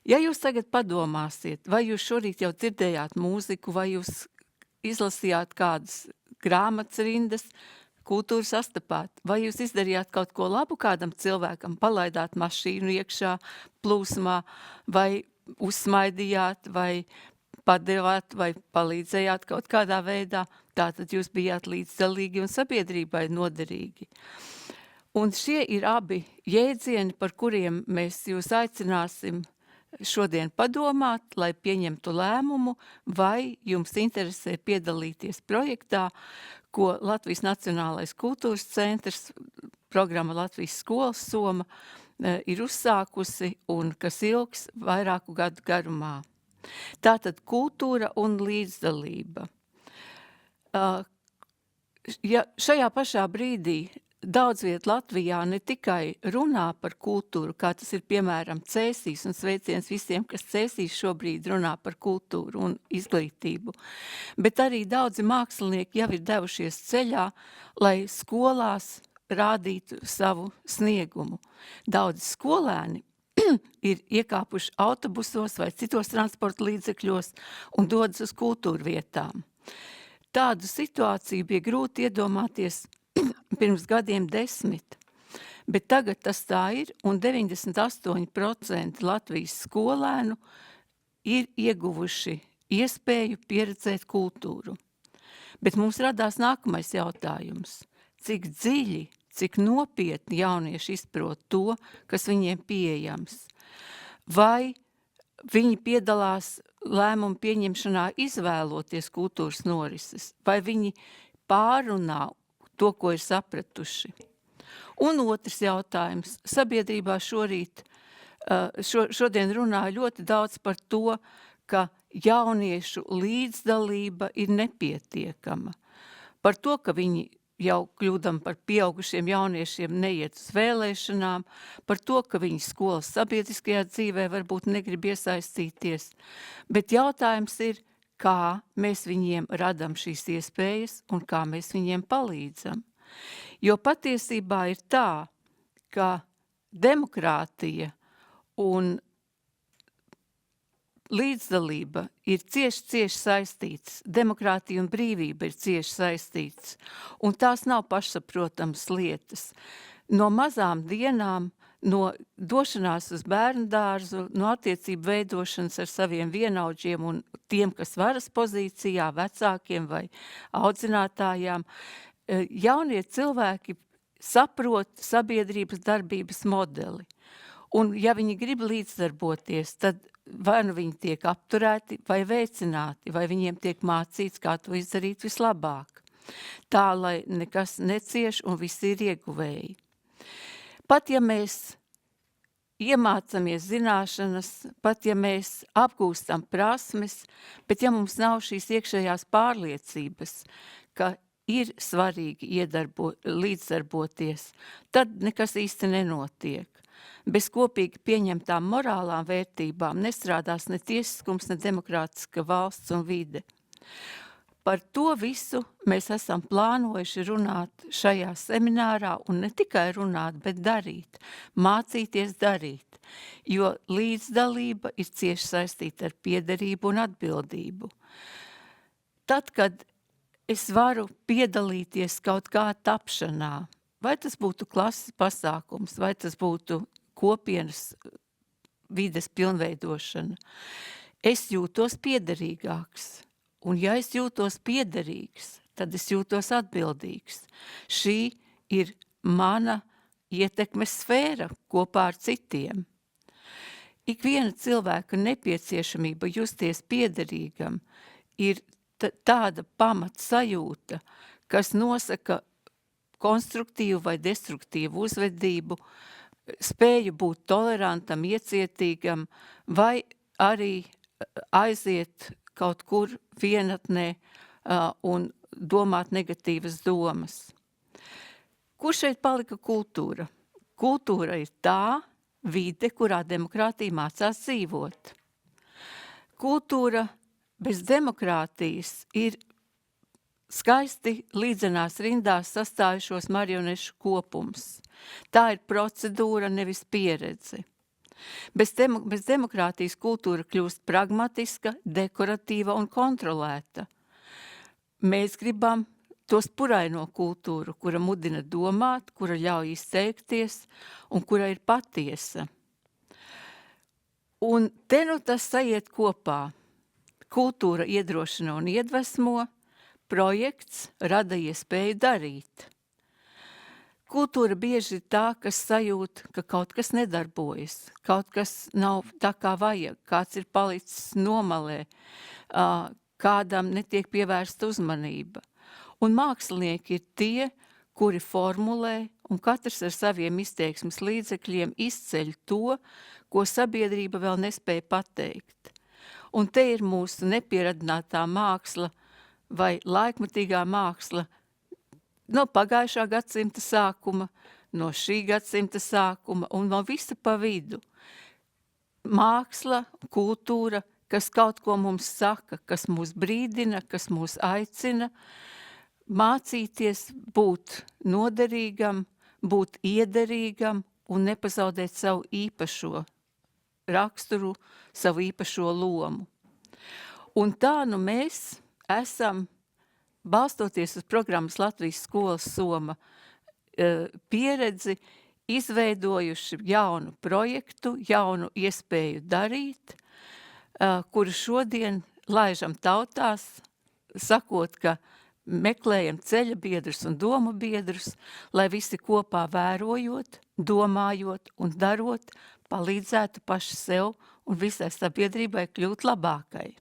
Ja jūs tagad padomāsiet, vai jūs šorīt jau dzirdējāt mūziku, vai jūs izlasījāt kādas grāmatas rindas, kultūras astapāt, vai jūs izdarījāt kaut ko labu kādam cilvēkam, palaidāt mašīnu iekšā plūsmā, vai uzsmaidījāt, vai padevāt, vai palīdzējāt kaut kādā veidā, tātad jūs bijāt līdzdalīgi un sabiedrībai noderīgi. Un šie ir abi jēdzieni, par kuriem mēs jūs aicināsim šodien padomāt, lai pieņemtu lēmumu, vai jums interesē piedalīties projektā, ko Latvijas Nacionālais kultūras centrs, programma Latvijas skolas soma, ir uzsākusi un kas ilgs vairāku gadu garumā. Tātad kultūra un līdzdalība. Ja šajā pašā brīdī daudz viet Latvijā ne tikai runā par kultūru, kā tas ir piemēram Cēsīs, un sveiciens visiem, kas Cēsīs šobrīd runā par kultūru un izglītību, bet arī daudzi mākslinieki jau ir devušies ceļā, lai skolās rādītu savu sniegumu. Daudzi skolēni ir iekāpuši autobusos vai citos transporta līdzekļos un dodas uz kultūru vietām. Tādu situāciju bija grūti iedomāties pirms gadiem 10, bet tagad tas tā ir, un 98% Latvijas skolēnu ir ieguvuši iespēju pieredzēt kultūru. Bet mums radās nākamais jautājums. Cik dziļi, cik nopietni jaunieši izprot to, kas viņiem pieejams? Vai viņi piedalās lēmumu pieņemšanā izvēloties kultūras norises? Vai viņi pārunā to, ko ir sapratuši? Un otrs jautājums. Sabiedrībā šodien runāja ļoti daudz par to, ka jauniešu līdzdalība ir nepietiekama. Par to, ka viņi jau kļūdam par pieaugušiem jauniešiem neiet uz vēlēšanām, par to, ka viņi skolas sabiedriskajā dzīvē varbūt negrib iesaistīties. Bet jautājums ir, kā mēs viņiem radam šīs iespējas un kā mēs viņiem palīdzam. Jo patiesībā ir tā, ka demokrātija un līdzdalība ir cieši saistītas, demokrātija un brīvība ir cieši saistītas, un tās nav pašsaprotamas lietas. No mazām dienām, no došanās uz bērnu dārzu, no attiecību veidošanas ar saviem vienaudžiem un tiem, kas varas pozīcijā, vecākiem vai audzinātājām, jaunie cilvēki saprot sabiedrības darbības modeli. Un ja viņi grib līdzdarboties, tad vai nu viņi tiek apturēti vai veicināti, vai viņiem tiek mācīts, kā to izdarīt vislabāk. Tā, lai nekas necieš un visi ir ieguvēji. Pat ja mēs iemācamies zināšanas, pat ja mēs apgūstam prasmes, bet ja mums nav šīs iekšējās pārliecības, ka ir svarīgi līdzdarboties, tad nekas īsti nenotiek. Bez kopīgi pieņemtām morālām vērtībām nestrādās ne tiesiskums, ne demokrātiska valsts un vide. Par to visu mēs esam plānojuši runāt šajā seminārā, un ne tikai runāt, bet darīt, mācīties darīt, jo līdzdalība ir cieši saistīta ar piederību un atbildību. Tad, kad es varu piedalīties kaut kā tapšanā, vai tas būtu klases pasākums, vai tas būtu kopienas vides pilnveidošana, es jūtos piederīgāks. Un ja es jūtos piederīgs, tad es jūtos atbildīgs. Šī ir mana ietekmes sfēra kopā ar citiem. Ikviena cilvēka nepieciešamība justies piederīgam ir tāda pamatsajūta, kas nosaka konstruktīvu vai destruktīvu uzvedību, spēju būt tolerantam, iecietīgam vai arī aiziet kaut kur vienatnē un domāt negatīvas domas. Kur šeit palika kultūra? Kultūra ir tā vide, kurā demokrātija mācās dzīvot. Kultūra bez demokrātijas ir skaisti līdzenās rindās sastājušos marionešu kopums. Tā ir procedūra, nevis pieredze. Bez demokrātijas kultūra kļūst pragmatiska, dekoratīva un kontrolēta. Mēs gribam to spuraino kultūru, kura mudina domāt, kura ļauj izteikties un kura ir patiesa. Un te nu tas sajiet kopā. Kultūra iedrošina un iedvesmo, projekts rada iespēju darīt. Kultūra bieži ir tā, kas sajūt, ka kaut kas nedarbojas, kaut kas nav tā, kā vajag, kāds ir palicis nomalē, kādam netiek pievērsta uzmanība. Un mākslinieki ir tie, kuri formulē, un katrs ar saviem izteiksmes līdzekļiem izceļ to, ko sabiedrība vēl nespēja pateikt. Un te ir mūsu nepieradinātā māksla vai laikmatīgā māksla no pagājušā gadsimta sākuma, no šī gadsimta sākuma un no visa pa vidu. Māksla, kultūra, kas kaut ko mums saka, kas mūs brīdina, kas mūs aicina, mācīties būt noderīgam, būt iederīgam un nepazaudēt savu īpašo raksturu, savu īpašo lomu. Un tā nu mēs esam, balstoties uz programmas Latvijas skolas Soma pieredzi, izveidojuši jaunu projektu, jaunu iespēju darīt, kuru šodien laižam tautās, sakot, ka meklējam ceļa biedrus un domu biedrus, lai visi kopā vērojot, domājot un darot, palīdzētu paši sev un visai sabiedrībai kļūt labākai.